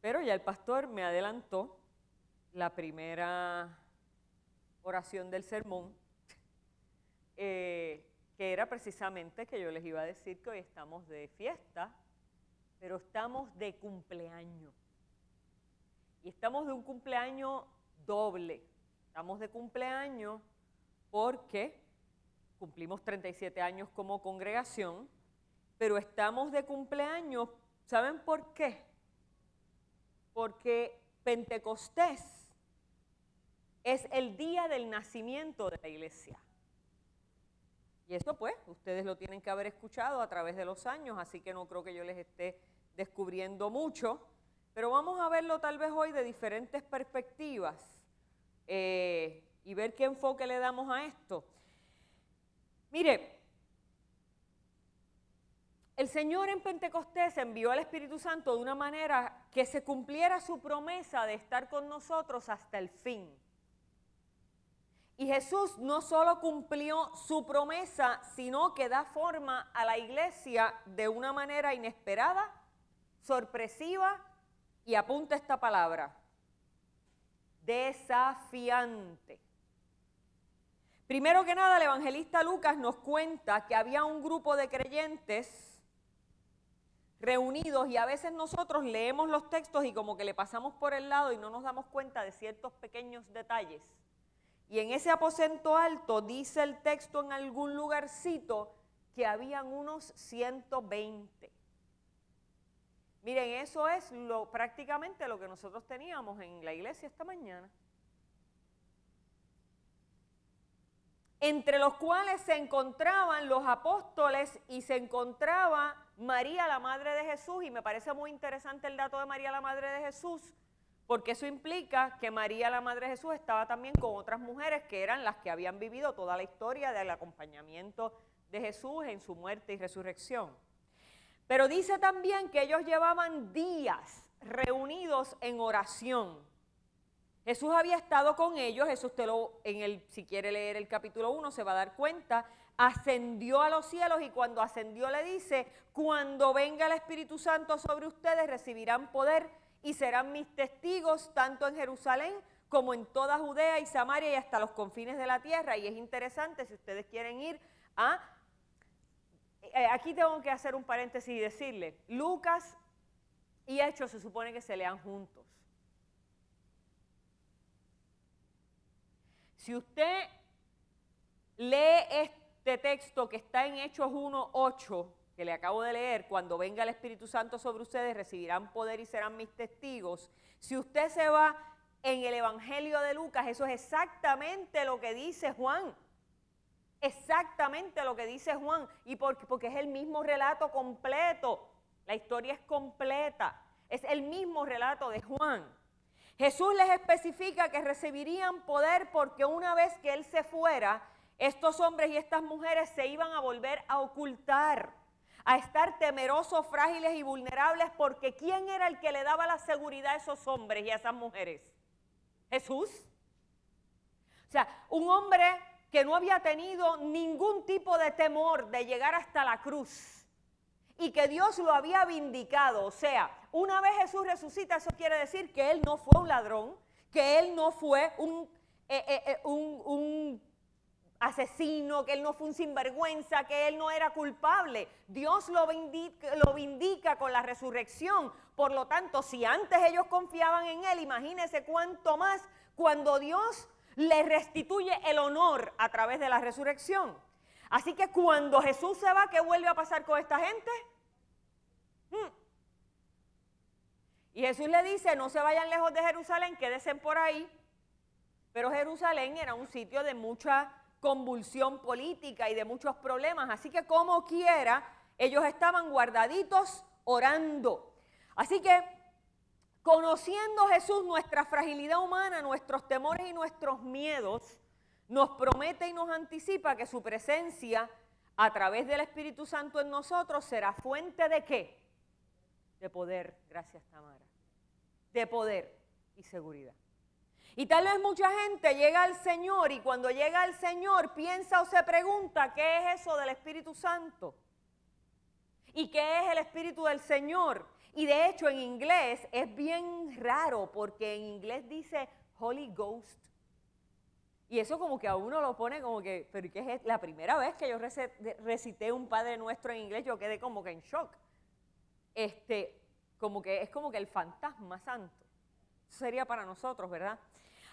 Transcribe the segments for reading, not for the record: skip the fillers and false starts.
Pero ya el pastor me adelantó la primera oración del sermón, que era precisamente que yo les iba a decir que hoy estamos de fiesta, pero estamos de cumpleaños. Y estamos de un cumpleaños doble. Estamos de cumpleaños porque cumplimos 37 años como congregación, pero estamos de cumpleaños, ¿saben por qué? Porque Pentecostés es el día del nacimiento de la iglesia. Y eso pues, ustedes lo tienen que haber escuchado a través de los años, así que no creo que yo les esté descubriendo mucho, pero vamos a verlo tal vez hoy de diferentes perspectivas y ver qué enfoque le damos a esto. Mire, el Señor en Pentecostés envió al Espíritu Santo de una manera que se cumpliera su promesa de estar con nosotros hasta el fin. Y Jesús no solo cumplió su promesa, sino que da forma a la iglesia de una manera inesperada, sorpresiva, y apunta esta palabra, desafiante. Primero que nada, el evangelista Lucas nos cuenta que había un grupo de creyentes reunidos, y a veces nosotros leemos los textos y como que le pasamos por el lado y no nos damos cuenta de ciertos pequeños detalles. Y en ese aposento alto dice el texto en algún lugarcito que habían unos 120. Miren, eso es prácticamente lo que nosotros teníamos en la iglesia esta mañana. Entre los cuales se encontraban los apóstoles y se encontraba María, la madre de Jesús, y me parece muy interesante el dato de María, la madre de Jesús, porque eso implica que María, la madre de Jesús, estaba también con otras mujeres que eran las que habían vivido toda la historia del acompañamiento de Jesús en su muerte y resurrección. Pero dice también que ellos llevaban días reunidos en oración. Jesús había estado con ellos, Jesús si quiere leer el capítulo 1 se va a dar cuenta, ascendió a los cielos, y cuando ascendió le dice, cuando venga el Espíritu Santo sobre ustedes recibirán poder y serán mis testigos tanto en Jerusalén como en toda Judea y Samaria y hasta los confines de la tierra. Y es interesante, si ustedes quieren ir aquí tengo que hacer un paréntesis y decirle, Lucas y Hechos se supone que se lean juntos. Si usted lee este texto que está en Hechos 1:8, que le acabo de leer, cuando venga el Espíritu Santo sobre ustedes recibirán poder y serán mis testigos. Si usted se va en el Evangelio de Lucas, eso es exactamente lo que dice Juan. Exactamente lo que dice Juan. ¿Y porque es el mismo relato completo? La historia es completa. Es el mismo relato de Juan. Jesús les especifica que recibirían poder porque una vez que Él se fuera, estos hombres y estas mujeres se iban a volver a ocultar, a estar temerosos, frágiles y vulnerables, porque ¿quién era el que le daba la seguridad a esos hombres y a esas mujeres? Jesús. O sea, un hombre que no había tenido ningún tipo de temor de llegar hasta la cruz y que Dios lo había vindicado. O sea, una vez Jesús resucita, eso quiere decir que Él no fue un ladrón, que Él no fue un asesino, que Él no fue un sinvergüenza, que Él no era culpable. Dios lo vindica con la resurrección. Por lo tanto, si antes ellos confiaban en Él, imagínense cuánto más cuando Dios le restituye el honor a través de la resurrección. Así que cuando Jesús se va, ¿qué vuelve a pasar con esta gente? Y Jesús le dice, no se vayan lejos de Jerusalén, quédense por ahí. Pero Jerusalén era un sitio de mucha convulsión política y de muchos problemas. Así que como quiera, ellos estaban guardaditos orando. Así que, conociendo Jesús nuestra fragilidad humana, nuestros temores y nuestros miedos, nos promete y nos anticipa que su presencia a través del Espíritu Santo en nosotros será fuente ¿de qué? De poder, gracias Tamara, de poder y seguridad. Y tal vez mucha gente llega al Señor y cuando llega al Señor piensa o se pregunta ¿qué es eso del Espíritu Santo? ¿Y qué es el Espíritu del Señor? Y de hecho en inglés es bien raro porque en inglés dice Holy Ghost. Y eso como que a uno lo pone como que, pero ¿qué es? La primera vez que yo recité un Padre Nuestro en inglés, yo quedé como que en shock. Como que es como que el fantasma santo. Eso sería para nosotros, ¿verdad?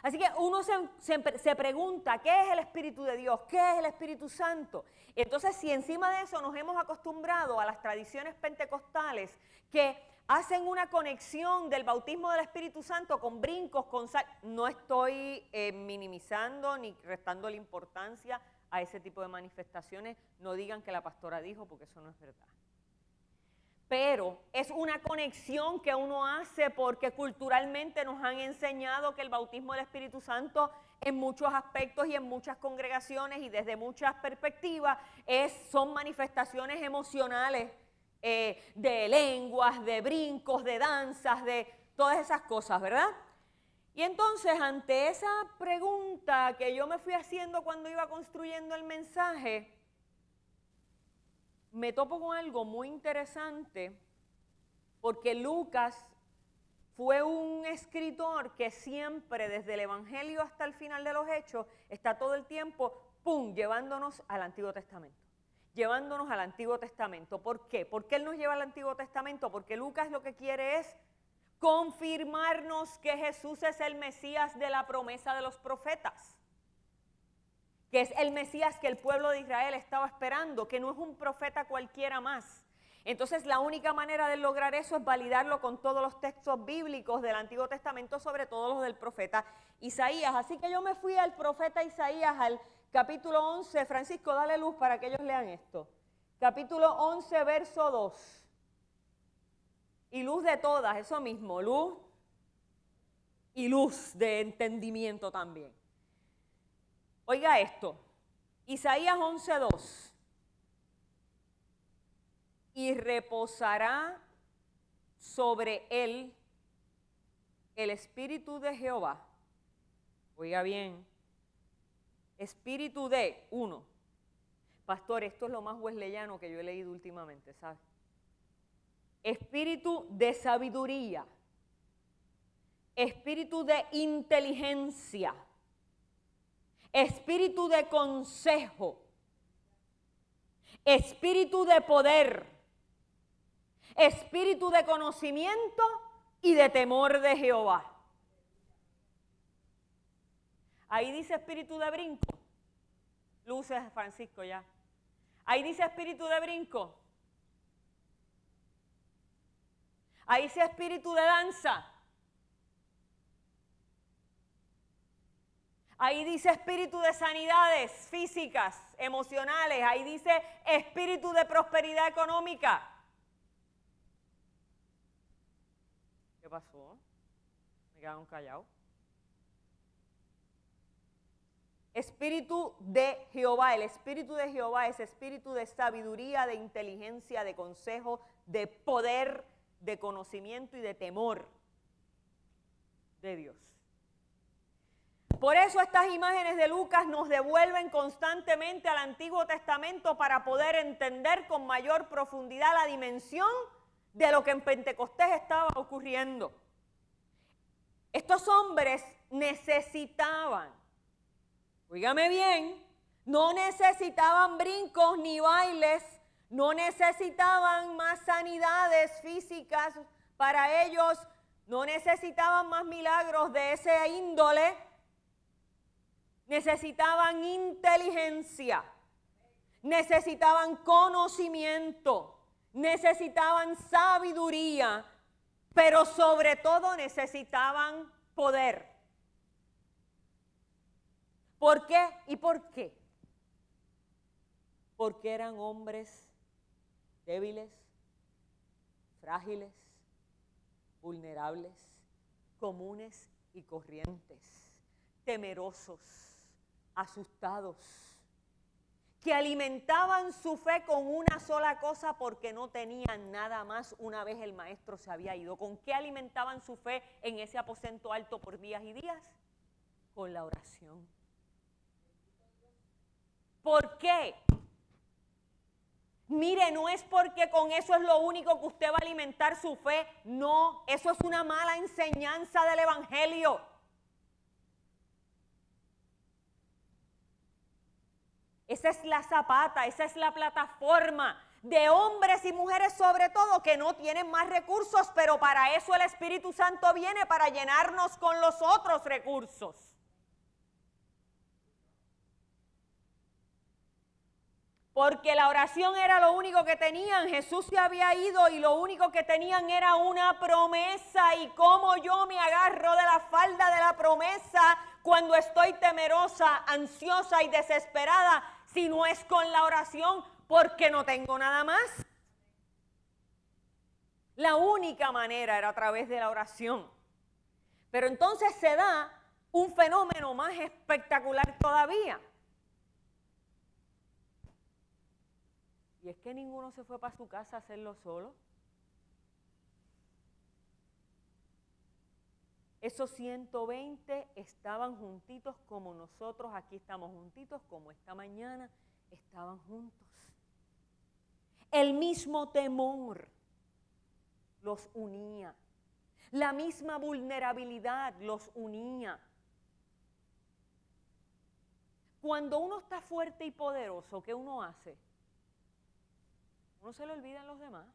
Así que uno se pregunta, ¿qué es el Espíritu de Dios? ¿Qué es el Espíritu Santo? Entonces, si encima de eso nos hemos acostumbrado a las tradiciones pentecostales que hacen una conexión del bautismo del Espíritu Santo con brincos, no estoy minimizando ni restando la importancia a ese tipo de manifestaciones. No digan que la pastora dijo, porque eso no es verdad. Pero es una conexión que uno hace porque culturalmente nos han enseñado que el bautismo del Espíritu Santo en muchos aspectos y en muchas congregaciones y desde muchas perspectivas son manifestaciones emocionales de lenguas, de brincos, de danzas, de todas esas cosas, ¿verdad? Y entonces ante esa pregunta que yo me fui haciendo cuando iba construyendo el mensaje, me topo con algo muy interesante porque Lucas fue un escritor que siempre, desde el Evangelio hasta el final de los Hechos, está todo el tiempo, llevándonos al Antiguo Testamento. Llevándonos al Antiguo Testamento. ¿Por qué? ¿Por qué él nos lleva al Antiguo Testamento? Porque Lucas lo que quiere es confirmarnos que Jesús es el Mesías de la promesa de los profetas. Que es el Mesías que el pueblo de Israel estaba esperando, que no es un profeta cualquiera más. Entonces la única manera de lograr eso es validarlo con todos los textos bíblicos del Antiguo Testamento, sobre todo los del profeta Isaías. Así que yo me fui al profeta Isaías, al capítulo 11. Francisco, dale luz para que ellos lean esto. Capítulo 11, verso 2. Y luz de todas, eso mismo, luz y luz de entendimiento también. Oiga esto, Isaías 11:2, y reposará sobre él el Espíritu de Jehová. Oiga bien, Espíritu de, uno, pastor, esto es lo más wesleyano que yo he leído últimamente, ¿sabes? Espíritu de sabiduría, espíritu de inteligencia, espíritu de consejo, espíritu de poder, espíritu de conocimiento y de temor de Jehová. Ahí dice espíritu de brinco. Luces, Francisco, ya. Ahí dice espíritu de brinco. Ahí dice espíritu de danza. Ahí dice espíritu de sanidades físicas, emocionales. Ahí dice espíritu de prosperidad económica. ¿Qué pasó? Me quedaron callados. Espíritu de Jehová. El espíritu de Jehová es espíritu de sabiduría, de inteligencia, de consejo, de poder, de conocimiento y de temor de Dios. Por eso estas imágenes de Lucas nos devuelven constantemente al Antiguo Testamento para poder entender con mayor profundidad la dimensión de lo que en Pentecostés estaba ocurriendo. Estos hombres necesitaban, oígame bien, no necesitaban brincos ni bailes, no necesitaban más sanidades físicas para ellos, no necesitaban más milagros de ese índole. Necesitaban inteligencia, necesitaban conocimiento, necesitaban sabiduría, pero sobre todo necesitaban poder. ¿Por qué? ¿Y por qué? Porque eran hombres débiles, frágiles, vulnerables, comunes y corrientes, temerosos, asustados, que alimentaban su fe con una sola cosa porque no tenían nada más una vez el maestro se había ido. ¿Con qué alimentaban su fe en ese aposento alto por días y días? Con la oración. ¿Por qué? Mire, no es porque con eso es lo único que usted va a alimentar su fe. No, eso es una mala enseñanza del Evangelio. Esa es la zapata, esa es la plataforma de hombres y mujeres sobre todo que no tienen más recursos, pero para eso el Espíritu Santo viene, para llenarnos con los otros recursos. Porque la oración era lo único que tenían. Jesús se había ido y lo único que tenían era una promesa. Y cómo yo me agarro de la falda de la promesa cuando estoy temerosa, ansiosa y desesperada, si no es con la oración, porque no tengo nada más. La única manera era a través de la oración. Pero entonces se da un fenómeno más espectacular todavía. Y es que ninguno se fue para su casa a hacerlo solo. Esos 120 estaban juntitos como nosotros aquí estamos juntitos, como esta mañana estaban juntos. El mismo temor los unía. La misma vulnerabilidad los unía. Cuando uno está fuerte y poderoso, ¿qué uno hace? Uno se le olvida a los demás.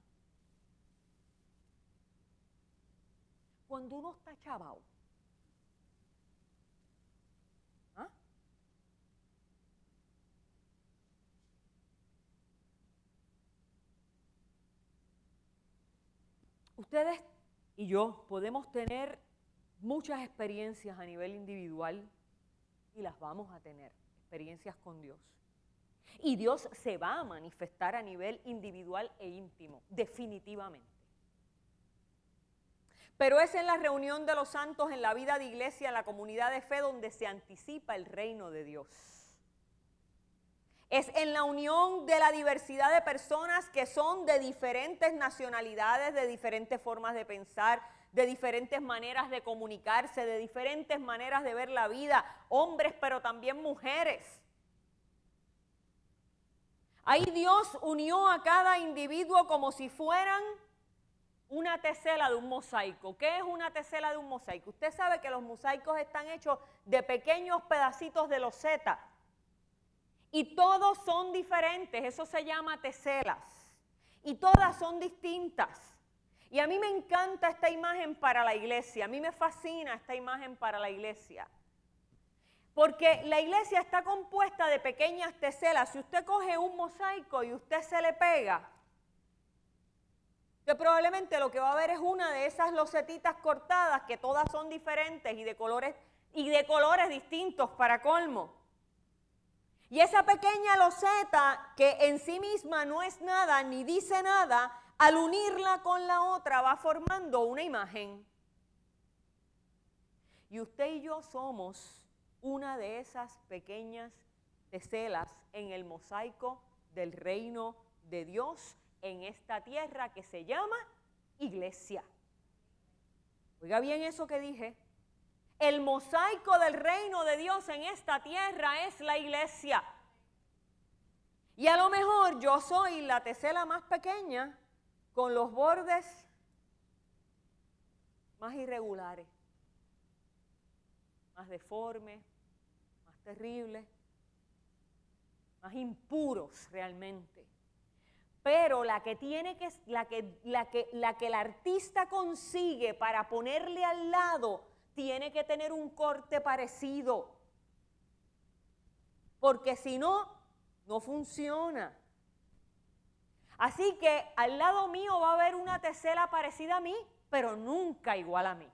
Cuando uno está chavao, ¿ah? Ustedes y yo podemos tener muchas experiencias a nivel individual y las vamos a tener, experiencias con Dios. Y Dios se va a manifestar a nivel individual e íntimo, definitivamente. Pero es en la reunión de los santos, en la vida de iglesia, en la comunidad de fe, donde se anticipa el reino de Dios. Es en la unión de la diversidad de personas que son de diferentes nacionalidades, de diferentes formas de pensar, de diferentes maneras de comunicarse, de diferentes maneras de ver la vida, hombres pero también mujeres. Ahí Dios unió a cada individuo como si fueran una tesela de un mosaico. ¿Qué es una tesela de un mosaico? Usted sabe que los mosaicos están hechos de pequeños pedacitos de loseta. Y todos son diferentes, eso se llama teselas. Y todas son distintas. Y a mí me encanta esta imagen para la iglesia, a mí me fascina esta imagen para la iglesia. Porque la iglesia está compuesta de pequeñas teselas. Si usted coge un mosaico y usted se le pega, que probablemente lo que va a ver es una de esas losetitas cortadas que todas son diferentes y de colores distintos para colmo. Y esa pequeña loseta que en sí misma no es nada ni dice nada, al unirla con la otra va formando una imagen. Y usted y yo somos una de esas pequeñas teselas en el mosaico del reino de Dios en esta tierra que se llama iglesia. Oiga bien eso que dije. El mosaico del reino de Dios en esta tierra es la iglesia. Y a lo mejor yo soy la tesela más pequeña con los bordes más irregulares, más deformes, más terribles, más impuros realmente. Pero la que el artista consigue para ponerle al lado tiene que tener un corte parecido. Porque si no, no funciona. Así que al lado mío va a haber una tesela parecida a mí, pero nunca igual a mí.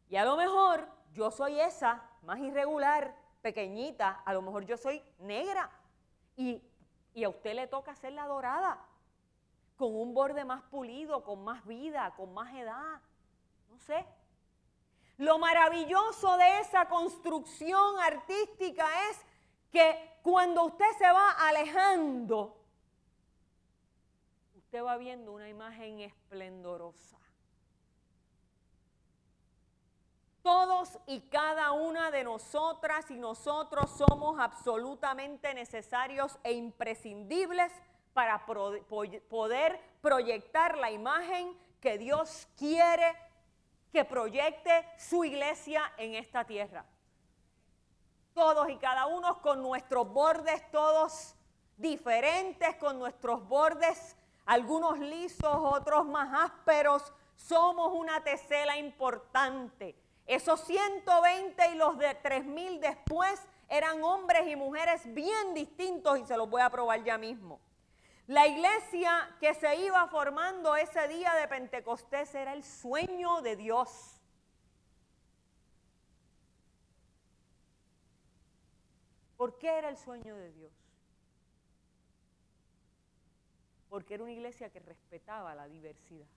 Y a lo mejor yo soy esa, más irregular, pequeñita, a lo mejor yo soy negra y a usted le toca hacerla dorada, con un borde más pulido, con más vida, con más edad, no sé. Lo maravilloso de esa construcción artística es que cuando usted se va alejando, usted va viendo una imagen esplendorosa. Todos y cada una de nosotras y nosotros somos absolutamente necesarios e imprescindibles para poder proyectar la imagen que Dios quiere que proyecte su iglesia en esta tierra. Todos y cada uno con nuestros bordes, todos diferentes, con nuestros bordes, algunos lisos, otros más ásperos. Somos una tesela importante. Esos 120 y los de 3,000 después eran hombres y mujeres bien distintos y se los voy a probar ya mismo. La iglesia que se iba formando ese día de Pentecostés era el sueño de Dios. ¿Por qué era el sueño de Dios? Porque era una iglesia que respetaba la diversidad,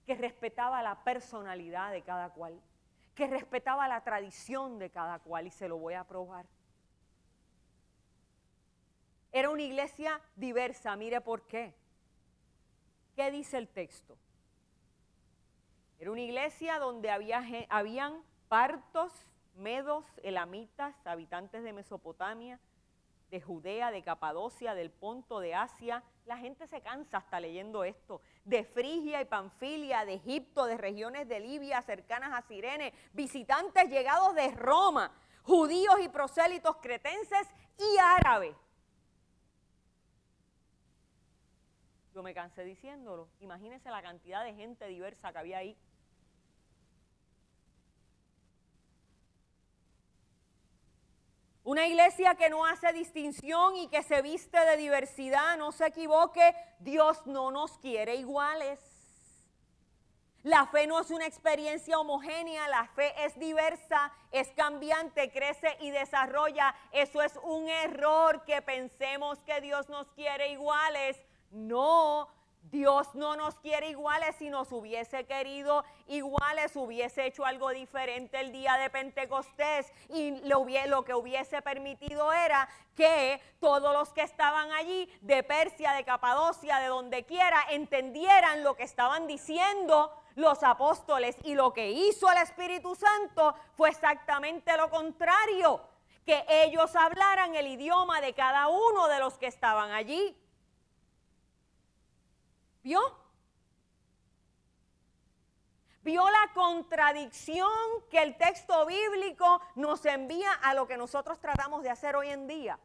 que respetaba la personalidad de cada cual, que respetaba la tradición de cada cual, y se lo voy a probar. Era una iglesia diversa, mire por qué. ¿Qué dice el texto? Era una iglesia donde habían partos, medos, elamitas, habitantes de Mesopotamia, de Judea, de Capadocia, del Ponto, de Asia. La gente se cansa hasta leyendo esto. De Frigia y Panfilia, de Egipto, de regiones de Libia cercanas a Cirene, visitantes llegados de Roma, judíos y prosélitos cretenses y árabes. Yo me cansé diciéndolo. Imagínense la cantidad de gente diversa que había ahí. Una iglesia que no hace distinción y que se viste de diversidad, no se equivoque, Dios no nos quiere iguales. La fe no es una experiencia homogénea, la fe es diversa, es cambiante, crece y desarrolla. Eso es un error que pensemos que Dios nos quiere iguales. No, Dios no nos quiere iguales. Si nos hubiese querido iguales, hubiese hecho algo diferente el día de Pentecostés, y lo que hubiese permitido era que todos los que estaban allí, de Persia, de Capadocia, de donde quiera, entendieran lo que estaban diciendo los apóstoles, y lo que hizo el Espíritu Santo fue exactamente lo contrario, que ellos hablaran el idioma de cada uno de los que estaban allí. ¿Vio? ¿Vio la contradicción que el texto bíblico nos envía a lo que nosotros tratamos de hacer hoy en día?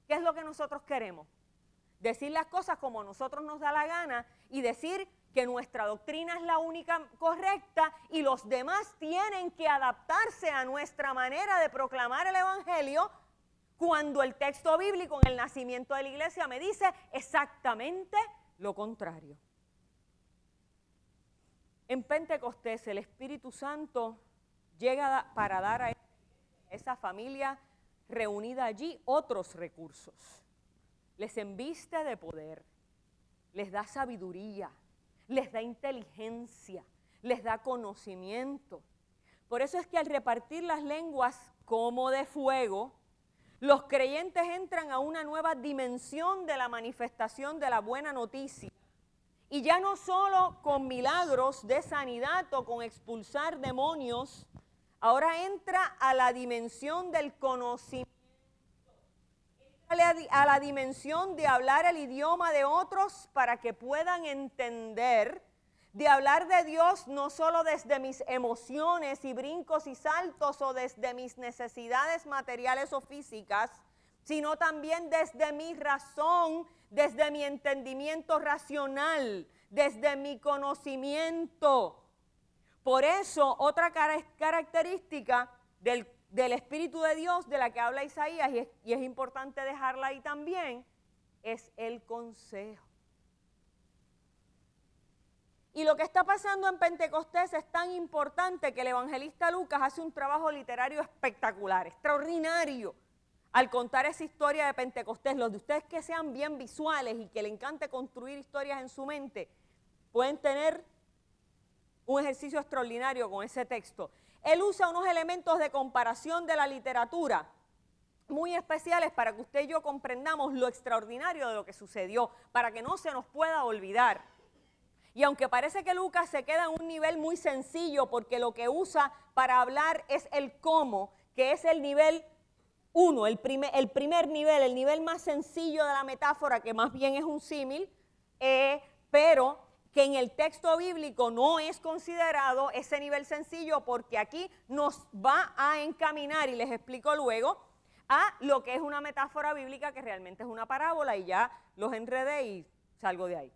¿Qué es lo que nosotros queremos? Decir las cosas como a nosotros nos da la gana y decir que nuestra doctrina es la única correcta y los demás tienen que adaptarse a nuestra manera de proclamar el Evangelio, cuando el texto bíblico en el nacimiento de la iglesia me dice exactamente lo contrario. En Pentecostés el Espíritu Santo llega para dar a esa familia reunida allí otros recursos. Les embiste de poder, les da sabiduría, les da inteligencia, les da conocimiento. Por eso es que al repartir las lenguas como de fuego, los creyentes entran a una nueva dimensión de la manifestación de la buena noticia. Y ya no solo con milagros de sanidad o con expulsar demonios, ahora entra a la dimensión del conocimiento, a la dimensión de hablar el idioma de otros para que puedan entender, de hablar de Dios no solo desde mis emociones y brincos y saltos o desde mis necesidades materiales o físicas, sino también desde mi razón, desde mi entendimiento racional, desde mi conocimiento. Por eso, otra característica del Espíritu de Dios de la que habla Isaías, y es importante dejarla ahí también, es el consejo. Y lo que está pasando en Pentecostés es tan importante que el evangelista Lucas hace un trabajo literario espectacular, extraordinario, al contar esa historia de Pentecostés. Los de ustedes que sean bien visuales y que le encante construir historias en su mente, pueden tener un ejercicio extraordinario con ese texto. Él usa unos elementos de comparación de la literatura muy especiales para que usted y yo comprendamos lo extraordinario de lo que sucedió, para que no se nos pueda olvidar. Y aunque parece que Lucas se queda en un nivel muy sencillo porque lo que usa para hablar es el cómo, que es el nivel 1, el primer nivel, el nivel más sencillo de la metáfora, que más bien es un símil, pero que en el texto bíblico no es considerado ese nivel sencillo porque aquí nos va a encaminar, y les explico luego, a lo que es una metáfora bíblica que realmente es una parábola, y ya los enredé y salgo de ahí.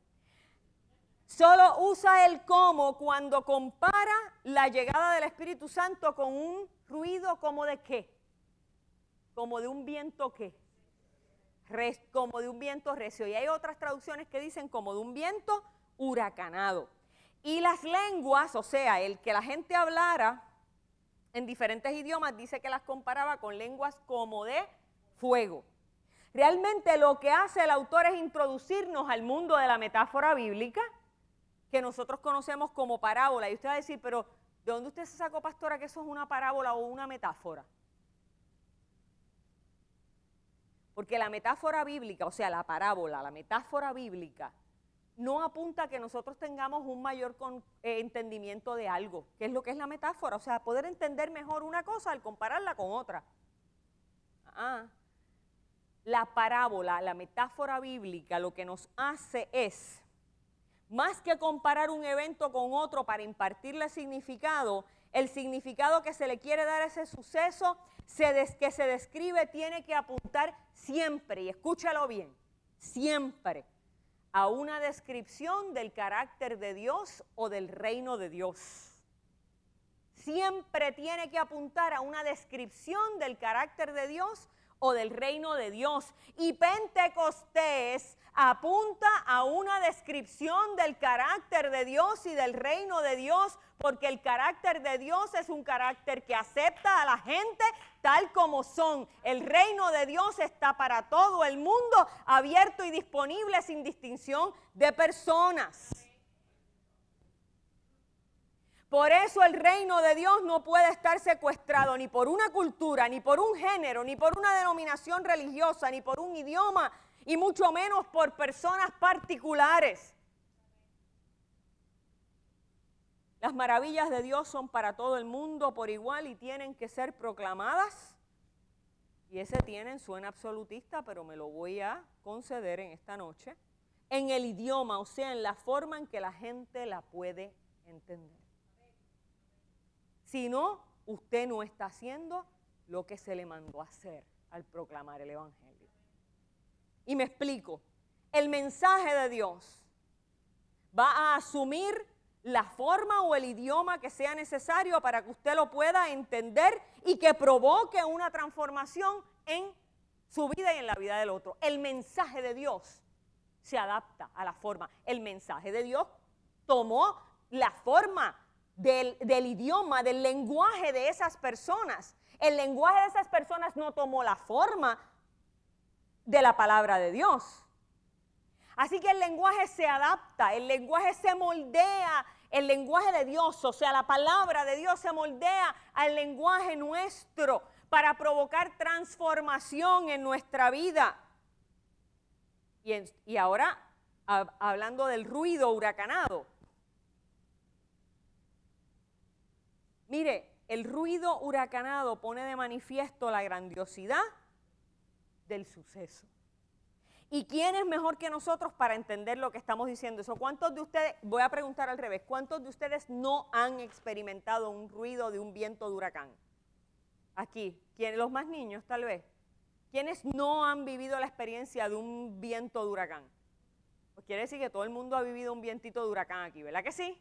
Solo usa el cómo cuando compara la llegada del Espíritu Santo con un ruido como de qué, como de un viento qué, como de un viento recio. Y hay otras traducciones que dicen como de un viento huracanado. Y las lenguas, o sea, el que la gente hablara en diferentes idiomas, dice que las comparaba con lenguas como de fuego. Realmente lo que hace el autor es introducirnos al mundo de la metáfora bíblica, que nosotros conocemos como parábola. Y usted va a decir, pero ¿de dónde usted se sacó, pastora, que eso es una parábola o una metáfora? Porque la metáfora bíblica, o sea, la parábola, la metáfora bíblica, no apunta a que nosotros tengamos un mayor entendimiento de algo, que es lo que es la metáfora, o sea, poder entender mejor una cosa al compararla con otra. La parábola, la metáfora bíblica, lo que nos hace es, más que comparar un evento con otro para impartirle significado, el significado que se le quiere dar a ese suceso que se describe tiene que apuntar siempre, y escúchalo bien, siempre, a una descripción del carácter de Dios o del reino de Dios. Siempre tiene que apuntar a una descripción del carácter de Dios o del reino de Dios. Y Pentecostés apunta a una descripción del carácter de Dios y del reino de Dios, porque el carácter de Dios es un carácter que acepta a la gente tal como son. El reino de Dios está para todo el mundo, abierto y disponible sin distinción de personas. Por eso el reino de Dios no puede estar secuestrado ni por una cultura, ni por un género, ni por una denominación religiosa, ni por un idioma, y mucho menos por personas particulares. Las maravillas de Dios son para todo el mundo por igual y tienen que ser proclamadas. Y ese tienen suena absolutista, pero me lo voy a conceder en esta noche. En el idioma, o sea, en la forma en que la gente la puede entender. Si no, usted no está haciendo lo que se le mandó a hacer al proclamar el Evangelio. Y me explico. El mensaje de Dios va a asumir la forma o el idioma que sea necesario para que usted lo pueda entender y que provoque una transformación en su vida y en la vida del otro. El mensaje de Dios se adapta a la forma. El mensaje de Dios tomó la forma del idioma, del lenguaje de esas personas. El lenguaje de esas personas no tomó la forma de la palabra de Dios. Así que el lenguaje se adapta, el lenguaje se moldea, el lenguaje de Dios, o sea, la palabra de Dios se moldea al lenguaje nuestro para provocar transformación en nuestra vida. Y ahora, hablando del ruido huracanado, mire, el ruido huracanado pone de manifiesto la grandiosidad del suceso. ¿Y quién es mejor que nosotros para entender lo que estamos diciendo? Eso, ¿cuántos de ustedes, voy a preguntar al revés, cuántos de ustedes no han experimentado un ruido de un viento de huracán? Aquí, los más niños tal vez. ¿Quiénes no han vivido la experiencia de un viento de huracán? Pues quiere decir que todo el mundo ha vivido un vientito de huracán aquí, ¿verdad que sí?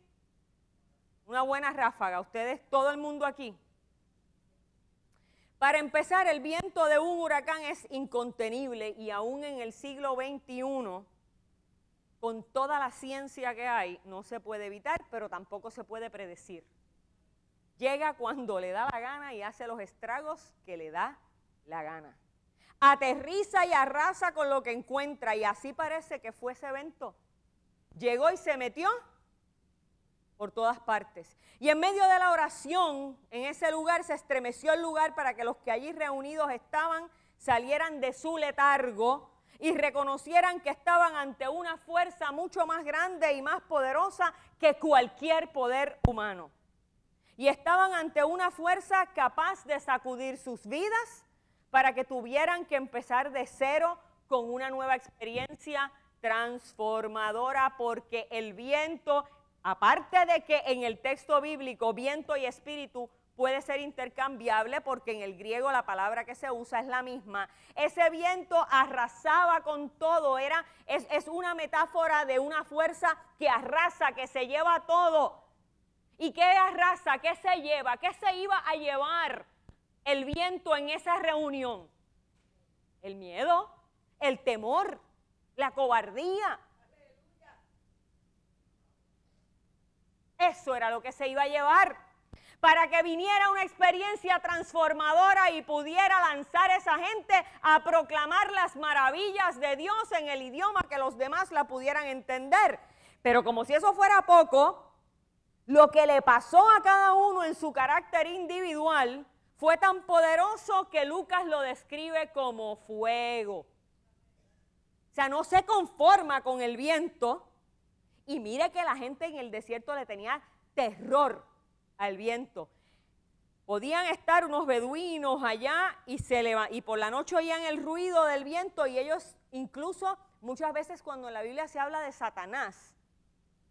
Una buena ráfaga, ustedes, todo el mundo aquí. Para empezar, el viento de un huracán es incontenible y aún en el siglo XXI, con toda la ciencia que hay, no se puede evitar, pero tampoco se puede predecir. Llega cuando le da la gana y hace los estragos que le da la gana. Aterriza y arrasa con lo que encuentra, y así parece que fue ese evento. Llegó y se metió por todas partes. Y en medio de la oración, en ese lugar se estremeció el lugar para que los que allí reunidos estaban salieran de su letargo y reconocieran que estaban ante una fuerza mucho más grande y más poderosa que cualquier poder humano. Y estaban ante una fuerza capaz de sacudir sus vidas para que tuvieran que empezar de cero con una nueva experiencia transformadora, porque el viento, aparte de que en el texto bíblico viento y espíritu puede ser intercambiable, porque en el griego la palabra que se usa es la misma, ese viento arrasaba con todo, es una metáfora de una fuerza que arrasa, que se lleva todo. ¿Y qué arrasa? ¿Qué se lleva? ¿Qué se iba a llevar el viento en esa reunión? El miedo, el temor, la cobardía. Eso era lo que se iba a llevar, para que viniera una experiencia transformadora y pudiera lanzar a esa gente a proclamar las maravillas de Dios en el idioma que los demás la pudieran entender. Pero como si eso fuera poco, lo que le pasó a cada uno en su carácter individual fue tan poderoso que Lucas lo describe como fuego. O sea, no se conforma con el viento. Y mire que la gente en el desierto le tenía terror al viento. Podían estar unos beduinos allá y por la noche oían el ruido del viento, y ellos incluso muchas veces cuando en la Biblia se habla de Satanás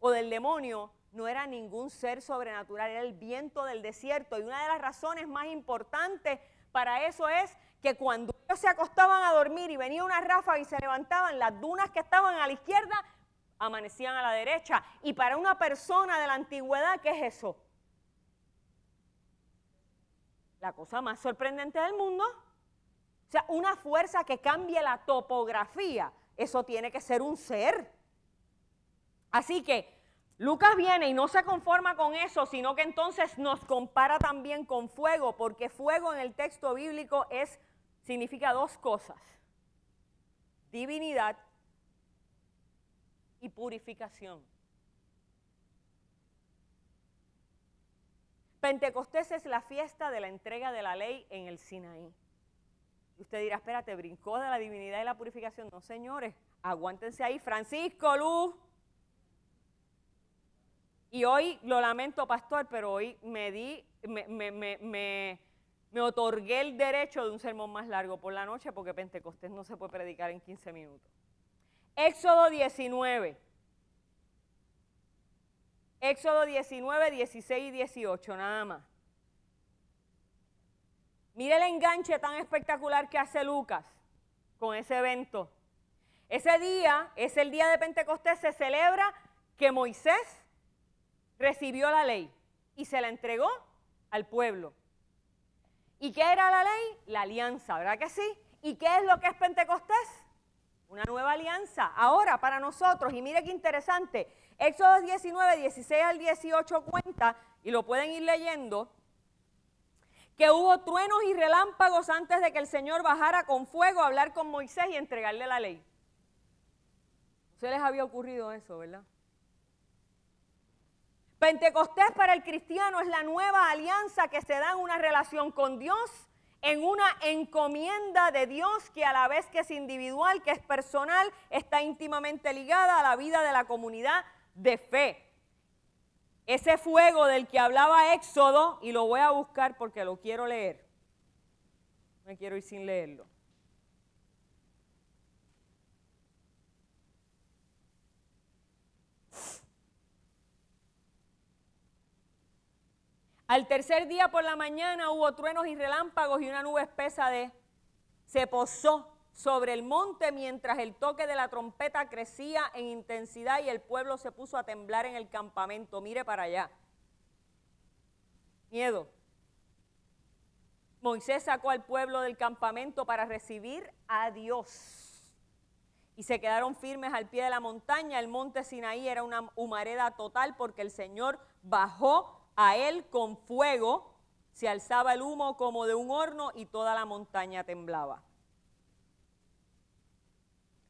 o del demonio, no era ningún ser sobrenatural, era el viento del desierto. Y una de las razones más importantes para eso es que cuando ellos se acostaban a dormir y venía una ráfaga y se levantaban, las dunas que estaban a la izquierda amanecían a la derecha. Y para una persona de la antigüedad, ¿qué es eso? La cosa más sorprendente del mundo. O sea, una fuerza que cambie la topografía, eso tiene que ser un ser. Así que Lucas viene y no se conforma con eso, sino que entonces nos compara también con fuego, porque fuego en el texto bíblico significa dos cosas: divinidad y purificación. Pentecostés es la fiesta de la entrega de la ley en el Sinaí. Y usted dirá, espérate, ¿brincó de la divinidad y la purificación? No, señores, aguántense ahí. Francisco, Luz. Y hoy, lo lamento, pastor, pero hoy me otorgué el derecho de un sermón más largo por la noche, porque Pentecostés no se puede predicar en 15 minutos. Éxodo 19. Éxodo 19, 16 y 18, nada más. Mire el enganche tan espectacular que hace Lucas con ese evento. Ese día, es el día de Pentecostés, se celebra que Moisés recibió la ley y se la entregó al pueblo. ¿Y qué era la ley? La alianza, ¿verdad que sí? ¿Y qué es lo que es Pentecostés? Una nueva alianza, ahora para nosotros. Y mire qué interesante, Éxodo 19, 16 al 18 cuenta, y lo pueden ir leyendo, que hubo truenos y relámpagos antes de que el Señor bajara con fuego a hablar con Moisés y entregarle la ley. No se les había ocurrido eso, ¿verdad? Pentecostés para el cristiano es la nueva alianza que se da en una relación con Dios, en una encomienda de Dios que a la vez que es individual, que es personal, está íntimamente ligada a la vida de la comunidad de fe. Ese fuego del que hablaba Éxodo, y lo voy a buscar porque lo quiero leer, me quiero ir sin leerlo. Al tercer día por la mañana hubo truenos y relámpagos, y una nube espesa se posó sobre el monte mientras el toque de la trompeta crecía en intensidad y el pueblo se puso a temblar en el campamento. Mire para allá. Miedo. Moisés sacó al pueblo del campamento para recibir a Dios y se quedaron firmes al pie de la montaña. El monte Sinaí era una humareda total porque el Señor bajó a él con fuego, se alzaba el humo como de un horno y toda la montaña temblaba.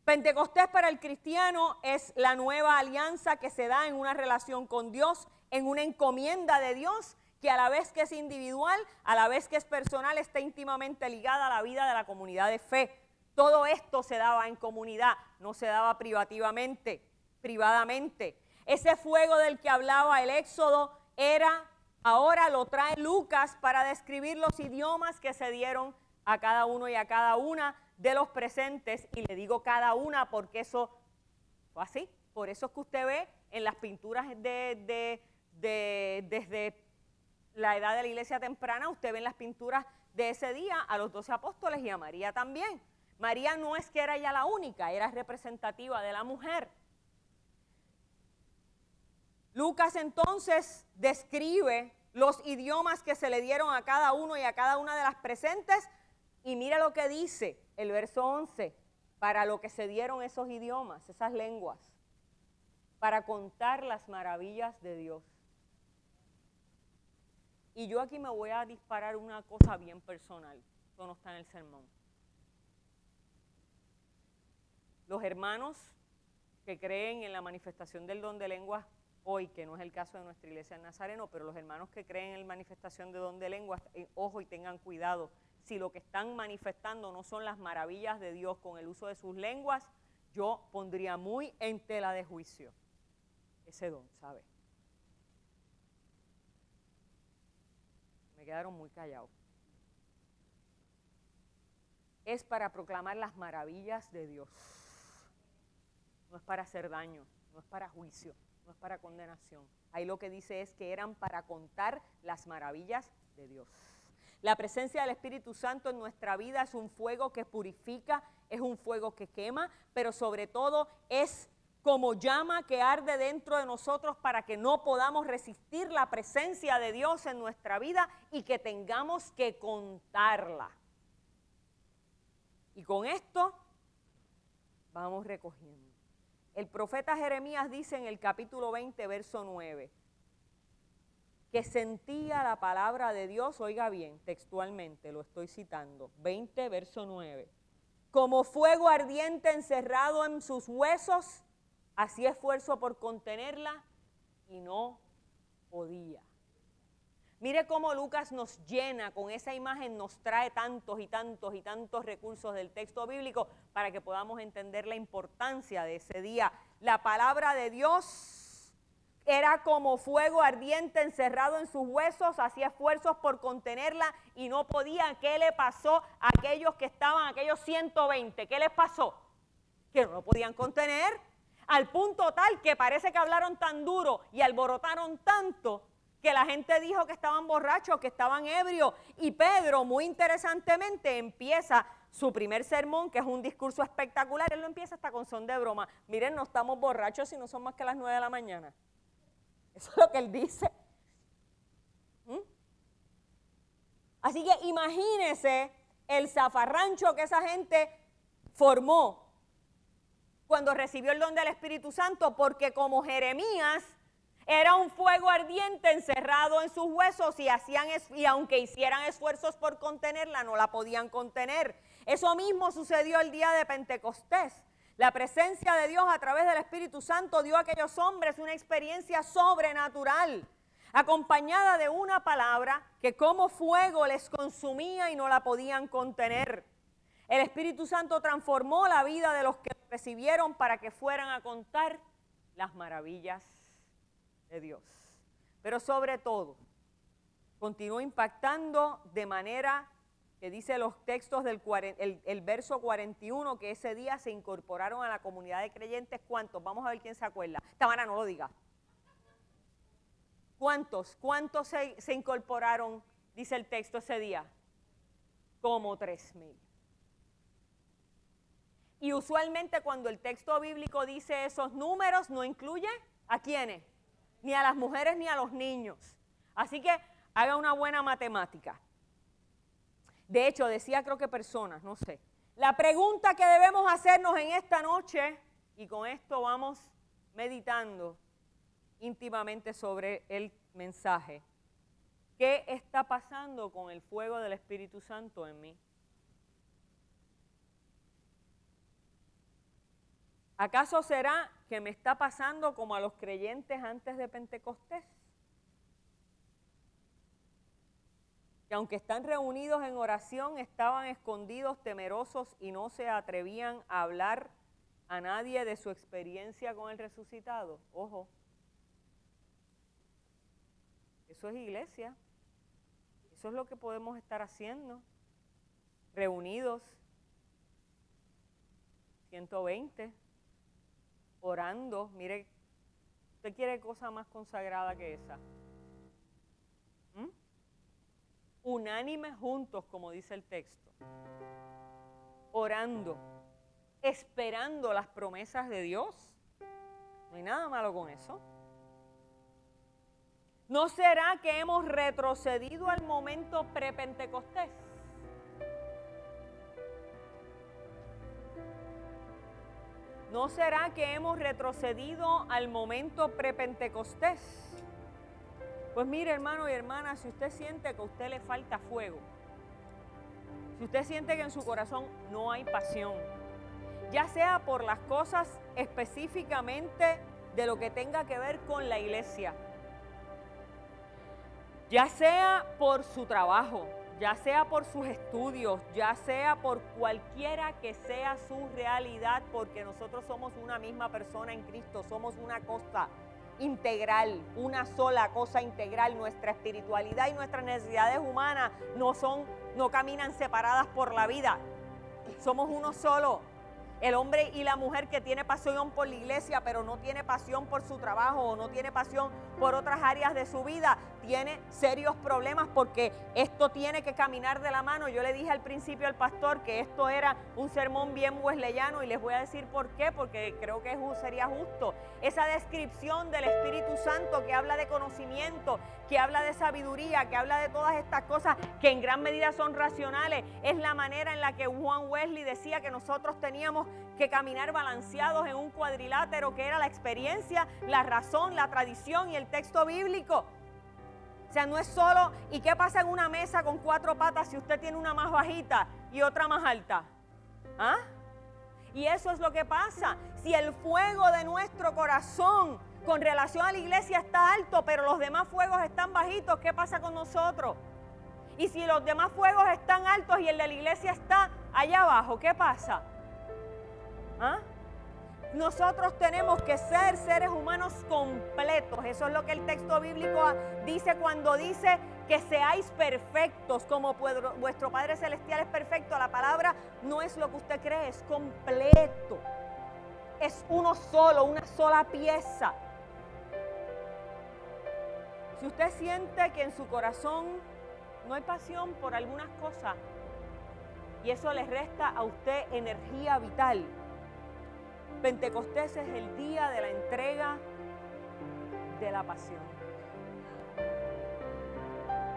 Pentecostés para el cristiano es la nueva alianza que se da en una relación con Dios, en una encomienda de Dios que a la vez que es individual, a la vez que es personal, está íntimamente ligada a la vida de la comunidad de fe. Todo esto se daba en comunidad, no se daba privadamente. Ese fuego del que hablaba el Éxodo ahora lo trae Lucas para describir los idiomas que se dieron a cada uno y a cada una de los presentes. Y le digo cada una porque eso fue así. Por eso es que usted ve en las pinturas desde la edad de la iglesia temprana, usted ve en las pinturas de ese día a los 12 apóstoles y a María también. María no es que era ella la única, era representativa de la mujer. Lucas entonces describe los idiomas que se le dieron a cada uno y a cada una de las presentes, y mira lo que dice el verso 11, para lo que se dieron esos idiomas, esas lenguas, para contar las maravillas de Dios. Y yo aquí me voy a disparar una cosa bien personal, esto no está en el sermón. Los hermanos que creen en la manifestación del don de lenguas hoy, que no es el caso de nuestra iglesia en Nazareno, pero los hermanos que creen en la manifestación de don de lenguas, ojo y tengan cuidado, si lo que están manifestando no son las maravillas de Dios con el uso de sus lenguas, yo pondría muy en tela de juicio ese don, ¿sabe? Me quedaron muy callados. Es para proclamar las maravillas de Dios. No es para hacer daño, no es para juicio, no es para condenación. Ahí lo que dice es que eran para contar las maravillas de Dios. La presencia del Espíritu Santo en nuestra vida es un fuego que purifica, es un fuego que quema, pero sobre todo es como llama que arde dentro de nosotros para que no podamos resistir la presencia de Dios en nuestra vida y que tengamos que contarla. Y con esto vamos recogiendo. El profeta Jeremías dice en el capítulo 20, verso 9, que sentía la palabra de Dios, oiga bien, textualmente lo estoy citando, 20, verso 9, como fuego ardiente encerrado en sus huesos, hacía esfuerzo por contenerla y no podía. Mire cómo Lucas nos llena con esa imagen, nos trae tantos y tantos y tantos recursos del texto bíblico para que podamos entender la importancia de ese día. La palabra de Dios era como fuego ardiente encerrado en sus huesos, hacía esfuerzos por contenerla y no podía. ¿Qué le pasó a aquellos que estaban, aquellos 120? ¿Qué les pasó? Que no lo podían contener, al punto tal que parece que hablaron tan duro y alborotaron tanto que la gente dijo que estaban borrachos, que estaban ebrios. Y Pedro, muy interesantemente, empieza su primer sermón, que es un discurso espectacular. Él lo empieza hasta con son de broma. Miren, no estamos borrachos si no son más que las 9 de la mañana. Eso es lo que él dice. Así que imagínense el zafarrancho que esa gente formó cuando recibió el don del Espíritu Santo, porque como Jeremías era un fuego ardiente encerrado en sus huesos y aunque hicieran esfuerzos por contenerla, no la podían contener. Eso mismo sucedió el día de Pentecostés. La presencia de Dios a través del Espíritu Santo dio a aquellos hombres una experiencia sobrenatural, acompañada de una palabra que como fuego les consumía y no la podían contener. El Espíritu Santo transformó la vida de los que lo recibieron para que fueran a contar las maravillas de Dios. Pero sobre todo, continuó impactando de manera que dice los textos el verso 41, que ese día se incorporaron a la comunidad de creyentes. ¿Cuántos? Vamos a ver quién se acuerda. Tamara, no lo diga. ¿Cuántos se incorporaron, dice el texto, ese día? Como 3,000. Y usualmente cuando el texto bíblico dice esos números, no incluye ¿a quiénes? Ni a las mujeres ni a los niños. Así que haga una buena matemática. De hecho, decía creo que personas, no sé. La pregunta que debemos hacernos en esta noche, y con esto vamos meditando íntimamente sobre el mensaje, ¿qué está pasando con el fuego del Espíritu Santo en mí? ¿Acaso será que me está pasando como a los creyentes antes de Pentecostés? que aunque están reunidos en oración, estaban escondidos, temerosos y no se atrevían a hablar a nadie de su experiencia con el resucitado. Ojo, eso es iglesia, eso es lo que podemos estar haciendo, reunidos, 120, orando. Mire, ¿usted quiere cosa más consagrada que esa? Unánimes juntos, como dice el texto, orando, esperando las promesas de Dios. No hay nada malo con eso. ¿No será que hemos retrocedido al momento prepentecostés? ¿No será que hemos retrocedido al momento prepentecostés? Pues mire, hermano y hermana, si usted siente que a usted le falta fuego, si usted siente que en su corazón no hay pasión, ya sea por las cosas específicamente de lo que tenga que ver con la iglesia, ya sea por su trabajo, ya sea por sus estudios, ya sea por cualquiera que sea su realidad, porque nosotros somos una misma persona en Cristo, somos una cosa integral, una sola cosa integral. Nuestra espiritualidad y nuestras necesidades humanas no caminan separadas por la vida, somos uno solo. El hombre y la mujer que tiene pasión por la iglesia, pero no tiene pasión por su trabajo o no tiene pasión por otras áreas de su vida, tiene serios problemas, porque esto tiene que caminar de la mano. Yo le dije al principio al pastor que esto era un sermón bien wesleyano, y les voy a decir por qué, porque creo que sería justo. Esa descripción del Espíritu Santo que habla de conocimiento, que habla de sabiduría, que habla de todas estas cosas que en gran medida son racionales, es la manera en la que Juan Wesley decía que nosotros teníamos que caminar balanceados en un cuadrilátero, que era la experiencia, la razón, la tradición y el texto bíblico. O sea, no es solo, ¿y qué pasa en una mesa con 4 patas si usted tiene una más bajita y otra más alta? ¿Ah? Y eso es lo que pasa. Si el fuego de nuestro corazón con relación a la iglesia está alto, pero los demás fuegos están bajitos, ¿qué pasa con nosotros? Y si los demás fuegos están altos y el de la iglesia está allá abajo, ¿qué pasa? ¿Ah? Nosotros tenemos que ser seres humanos completos. Eso es lo que el texto bíblico dice cuando dice que seáis perfectos como vuestro Padre Celestial es perfecto. La palabra no es lo que usted cree, es completo. Es uno solo, una sola pieza. Si usted siente que en su corazón no hay pasión por algunas cosas y eso le resta a usted energía vital, Pentecostés es el día de la entrega de la pasión.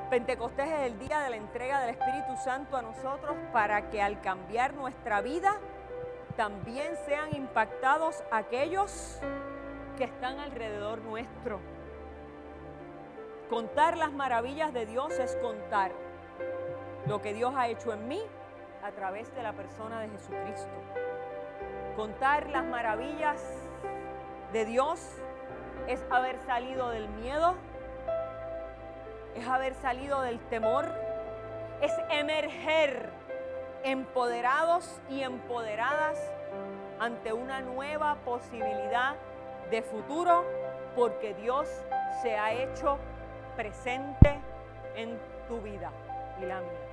Pentecostés es el día de la entrega del Espíritu Santo a nosotros, para que al cambiar nuestra vida también sean impactados aquellos que están alrededor nuestro. Contar las maravillas de Dios es contar lo que Dios ha hecho en mí a través de la persona de Jesucristo. Contar las maravillas de Dios es haber salido del miedo, es haber salido del temor, es emerger empoderados y empoderadas ante una nueva posibilidad de futuro, porque Dios se ha hecho presente en tu vida y la mía.